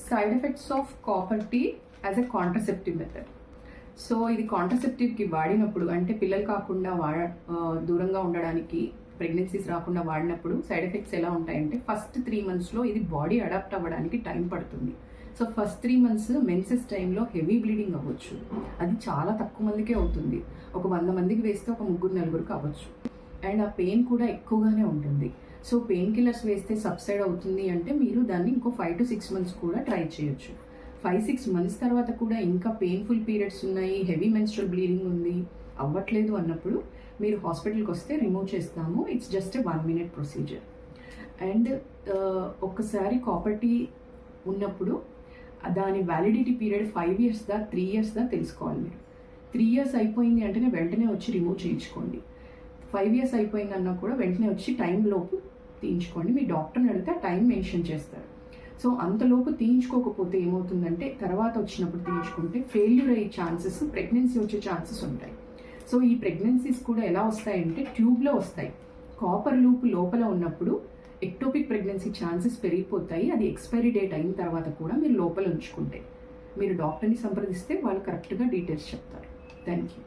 Side effects of copper tea as a contraceptive method. So ఇది కాంట్రసెప్టివ్కి వాడినప్పుడు, అంటే పిల్లలు కాకుండా దూరంగా ఉండడానికి, ప్రెగ్నెన్సీస్ రాకుండా వాడినప్పుడు సైడ్ ఎఫెక్ట్స్ ఎలా ఉంటాయంటే, ఫస్ట్ 3 monthsలో ఇది బాడీ అడాప్ట్ అవ్వడానికి టైం పడుతుంది. సో ఫస్ట్ 3 months మెన్సెస్ టైంలో హెవీ బ్లీడింగ్ అవ్వచ్చు. అది చాలా తక్కువ మందికే అవుతుంది. ఒక 100 మందికి వేస్తే ఒక 3-4 అవ్వచ్చు. అండ్ ఆ పెయిన్ కూడా ఎక్కువగానే ఉంటుంది. సో పెయిన్ కిల్లర్స్ వేస్తే సబ్సైడ్ అవుతుంది అంటే మీరు దాన్ని ఇంకో 5 to 6 months కూడా ట్రై చేయొచ్చు. 5-6 months తర్వాత కూడా ఇంకా పెయిన్ఫుల్ పీరియడ్స్ ఉన్నాయి, హెవీ మెన్స్ట్రల్ బ్లీడింగ్ ఉంది, అవ్వట్లేదు అన్నప్పుడు మీరు హాస్పిటల్కి వస్తే రిమూవ్ చేస్తాము. It's just 1 minute procedure. And ఒక్కసారి కాపర్ టీ ఉన్నప్పుడు దాని వ్యాలిడిటీ పీరియడ్ 5 years 3 years తెలుసుకోవాలి. మీరు 3 years అయిపోయింది అంటేనే వెంటనే వచ్చి రిమూవ్ చేయించుకోండి. 5 years అయిపోయింది అన్నా కూడా వెంటనే వచ్చి టైంలోపు తీయించుకోండి. మీ డాక్టర్ని అడిగితే టైం మెన్షన్ చేస్తారు. సో అంతలోపు తీయించుకోకపోతే ఏమవుతుందంటే, తర్వాత వచ్చినప్పుడు తీయించుకుంటే ఫెయిల్యూర్ అయ్యే ఛాన్సెస్, ప్రెగ్నెన్సీ వచ్చే ఛాన్సెస్ ఉంటాయి. సో ఈ ప్రెగ్నెన్సీస్ కూడా ఎలా వస్తాయంటే ట్యూబ్లో వస్తాయి. కాపర్ లూప్ లోపల ఉన్నప్పుడు ఎక్టోపిక్ ప్రెగ్నెన్సీ ఛాన్సెస్ పెరిగిపోతాయి. అది ఎక్స్పైరీ డేట్ అయిన తర్వాత కూడా మీరు లోపల ఉంచుకుంటే, మీరు డాక్టర్ని సంప్రదిస్తే వాళ్ళు కరెక్ట్గా డీటెయిల్స్ చెప్తారు. Thank you.